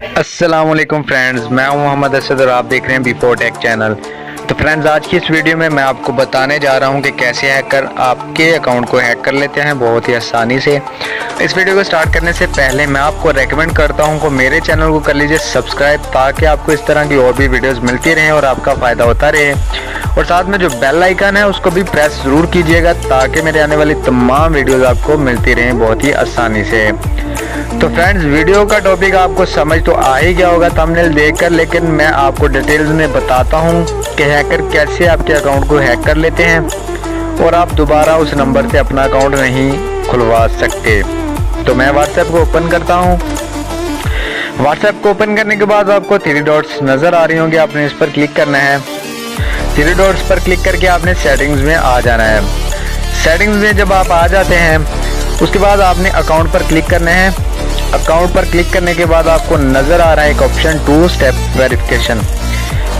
अस्सलाम वालेकुम फ्रेंड्स, मैं हूं मोहम्मद असद और आप देख रहे हैं बीफो टेक चैनल। तो फ्रेंड्स, आज की इस वीडियो में मैं आपको बताने जा रहा हूं कि कैसे हैकर आपके अकाउंट को हैक कर लेते हैं बहुत ही आसानी से। इस वीडियो को स्टार्ट करने से पहले मैं आपको रेकमेंड करता हूं कि मेरे चैनल को कर लीजिए सब्सक्राइब, ताकि आपको इस तरह की और भी वीडियोज़ मिलती रहें और आपका फ़ायदा होता रहे। और साथ में जो बेल आइकन है उसको भी प्रेस ज़रूर कीजिएगा, ताकि मेरे आने वाली तमाम वीडियोज़ आपको मिलती रहें बहुत ही आसानी से। तो फ्रेंड्स, वीडियो का टॉपिक आपको समझ तो आ ही गया होगा थंबनेल देखकर, लेकिन मैं आपको डिटेल्स में बताता हूं कि हैकर कैसे आपके अकाउंट को हैक कर लेते हैं और आप दोबारा उस नंबर से अपना अकाउंट नहीं खुलवा सकते। तो मैं व्हाट्सएप को ओपन करता हूं। व्हाट्सएप को ओपन करने के बाद आपको 3 डॉट्स नज़र आ रही होंगी, आपने इस पर क्लिक करना है। 3 डॉट्स पर क्लिक करके आपने सेटिंग्स में आ जाना है। सेटिंग्स में जब आप आ जाते हैं उसके बाद आपने अकाउंट पर क्लिक करना है। अकाउंट पर क्लिक करने के बाद आपको नज़र आ रहा है एक ऑप्शन 2 स्टेप वेरिफिकेशन।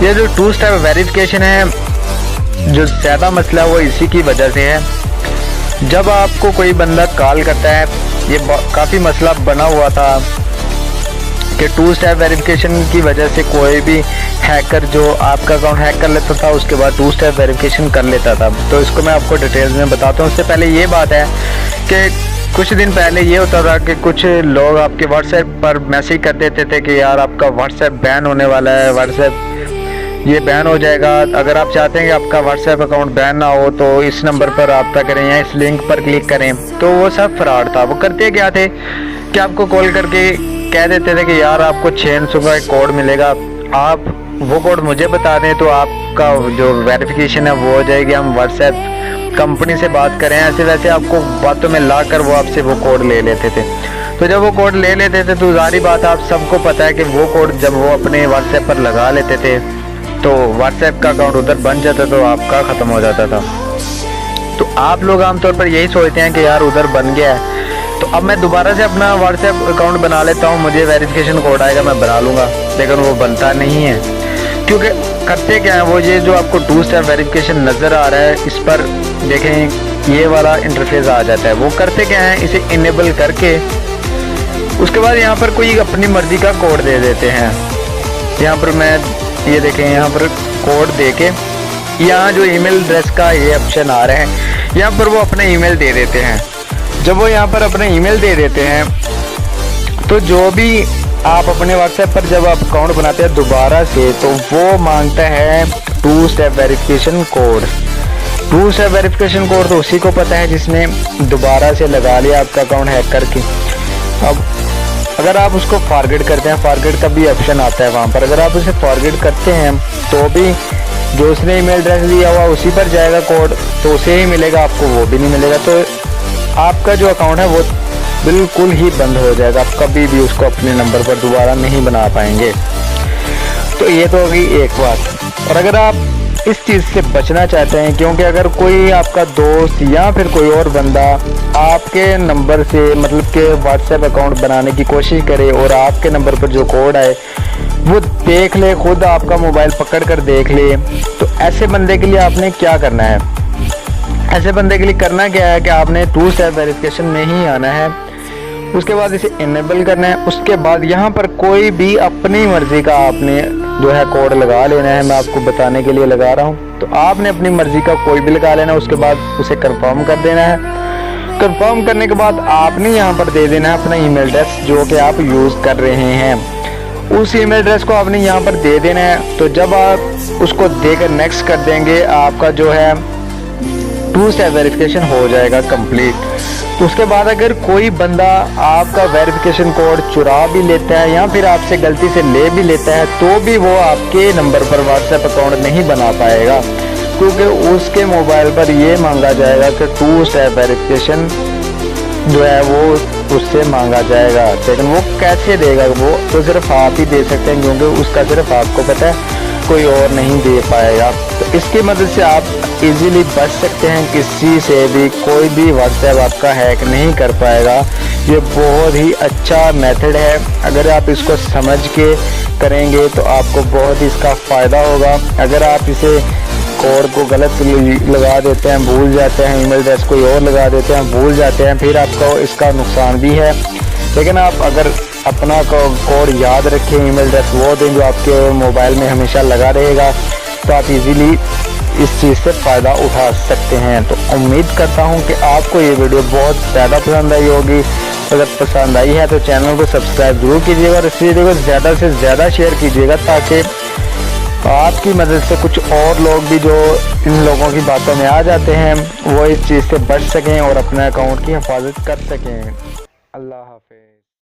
ये जो 2 स्टेप वेरिफिकेशन है, जो ज़्यादा मसला वो इसी की वजह से है। जब आपको कोई बंदा कॉल करता है, ये काफ़ी मसला बना हुआ था कि 2 स्टेप वेरिफिकेशन की वजह से कोई भी हैकर जो आपका अकाउंट हैक कर लेता था उसके बाद 2 स्टेप वेरिफिकेशन कर लेता था। तो इसको मैं आपको डिटेल्स में बताता हूँ। उससे पहले ये बात है कि कुछ दिन पहले ये होता था कि कुछ लोग आपके व्हाट्सएप पर मैसेज कर देते थे कि यार आपका व्हाट्सएप बैन होने वाला है, व्हाट्सएप ये बैन हो जाएगा। अगर आप चाहते हैं कि आपका व्हाट्सएप अकाउंट बैन ना हो तो इस नंबर पर रब्ता करें या इस लिंक पर क्लिक करें। तो वो सब फ्रॉड था। वो करते क्या थे कि आपको कॉल करके कह देते थे कि यार आपको 600 का एक कोड मिलेगा, आप वो कोड मुझे बता दें तो आपका जो वेरिफिकेशन है वो हो जाएगी। हम व्हाट्सएप कंपनी से बात करें, ऐसे वैसे आपको बातों में ला कर वो आपसे वो कोड ले लेते थे। तो जब वो कोड ले लेते थे तो जारी बात है, आप सबको पता है कि वो कोड जब वो अपने व्हाट्सएप पर लगा लेते थे तो व्हाट्सएप का अकाउंट उधर बन जाता, तो आपका ख़त्म हो जाता था। तो आप लोग आमतौर पर यही सोचते हैं कि यार उधर बन गया है तो अब मैं दोबारा से अपना व्हाट्सएप अकाउंट बना लेता हूँ, मुझे वेरिफिकेशन कोड आएगा मैं बना लूँगा। लेकिन वो बनता नहीं है, क्योंकि करते क्या है वो, ये जो आपको 2 स्टेप वेरिफिकेशन नज़र आ रहा है इस पर देखें ये वाला इंटरफेस आ जाता है। वो करते क्या है, इसे इनेबल करके उसके बाद यहाँ पर कोई अपनी मर्ज़ी का कोड दे देते हैं। यहाँ पर मैं ये देखें, यहाँ पर कोड दे के यहाँ जो ईमेल एड्रेस का ये ऑप्शन आ रहा है, यहाँ पर वो अपना ईमेल दे देते हैं। जब वो यहाँ पर अपने ईमेल दे देते हैं तो जो भी आप अपने व्हाट्सएप पर जब आप अकाउंट बनाते हैं दोबारा से, तो वो मांगता है 2 step verification code. 2 step verification code तो उसी को पता है जिसने दोबारा से लगा लिया आपका अकाउंट हैक करके। अब अगर आप उसको फॉरगेट करते हैं, फॉरगेट का भी ऑप्शन आता है वहाँ पर, अगर आप उसे फॉरगेट करते हैं तो भी जो उसने ईमेल एड्रेस दिया हुआ उसी पर जाएगा कोड, तो उसे ही मिलेगा, आपको वो भी नहीं मिलेगा। तो आपका जो अकाउंट है वो बिल्कुल ही बंद हो जाएगा, आप कभी भी उसको अपने नंबर पर दोबारा नहीं बना पाएंगे। तो ये तो होगी एक बात। और अगर आप इस चीज़ से बचना चाहते हैं, क्योंकि अगर कोई आपका दोस्त या फिर कोई और बंदा आपके नंबर से मतलब के व्हाट्सएप अकाउंट बनाने की कोशिश करे और आपके नंबर पर जो कोड आए वो देख ले, खुद आपका मोबाइल पकड़ कर देख ले, तो ऐसे बंदे के लिए आपने क्या करना है? ऐसे बंदे के लिए करना क्या है कि आपने 2 स्टेप वेरिफिकेशन में ही आना है, उसके बाद इसे इनेबल करना है। उसके बाद यहाँ पर कोई भी अपनी मर्ज़ी का आपने जो है कोड लगा लेना है। मैं आपको बताने के लिए लगा रहा हूँ, तो आपने अपनी मर्ज़ी का कोई भी लगा लेना है। उसके बाद उसे कंफर्म कर देना है। कंफर्म करने के बाद आपने यहाँ पर दे देना है अपना ईमेल एड्रेस जो कि आप यूज़ कर रहे हैं। उस ईमेल एड्रेस को आपने यहाँ पर दे देना है। तो जब आप उसको देकर नेक्स्ट कर देंगे, आपका जो है 2 स्टेप वेरिफिकेशन हो जाएगा कंप्लीट। तो उसके बाद अगर कोई बंदा आपका वेरिफिकेशन कोड चुरा भी लेता है या फिर आपसे गलती से ले भी लेता है, तो भी वो आपके नंबर पर व्हाट्सएप अकाउंट नहीं बना पाएगा, क्योंकि उसके मोबाइल पर ये मांगा जाएगा कि 2 स्टेप वेरिफिकेशन जो है वो उससे मांगा जाएगा। लेकिन वो कैसे देगा? वो तो सिर्फ आप ही दे सकते हैं, क्योंकि उसका सिर्फ आपको पता है, कोई और नहीं दे पाएगा। तो इसकी मदद से आप इजीली बच सकते हैं, किसी से भी कोई भी व्हाट्सएप आपका हैक नहीं कर पाएगा। ये बहुत ही अच्छा मेथड है, अगर आप इसको समझ के करेंगे तो आपको बहुत ही इसका फ़ायदा होगा। अगर आप इसे कोड को गलत लगा देते हैं, भूल जाते हैं, ईमेल एड्रेस कोई और लगा देते हैं, भूल जाते हैं, फिर आपको इसका नुकसान भी है। लेकिन आप अगर अपना कोड याद रखें, ईमेल एड्रेस वो दें जो आपके मोबाइल में हमेशा लगा रहेगा, तो आप इजीली इस चीज़ से फ़ायदा उठा सकते हैं। तो उम्मीद करता हूं कि आपको ये वीडियो बहुत ज़्यादा पसंद आई होगी। अगर पसंद आई है तो चैनल को सब्सक्राइब जरूर कीजिएगा और इस वीडियो को ज़्यादा से ज़्यादा शेयर कीजिएगा, ताकि आपकी मदद से कुछ और लोग भी जो इन लोगों की बातों में आ जाते हैं वो इस चीज़ से बच सकें और अपने अकाउंट की हिफाजत कर सकें। अल्लाह हाफ़िज़।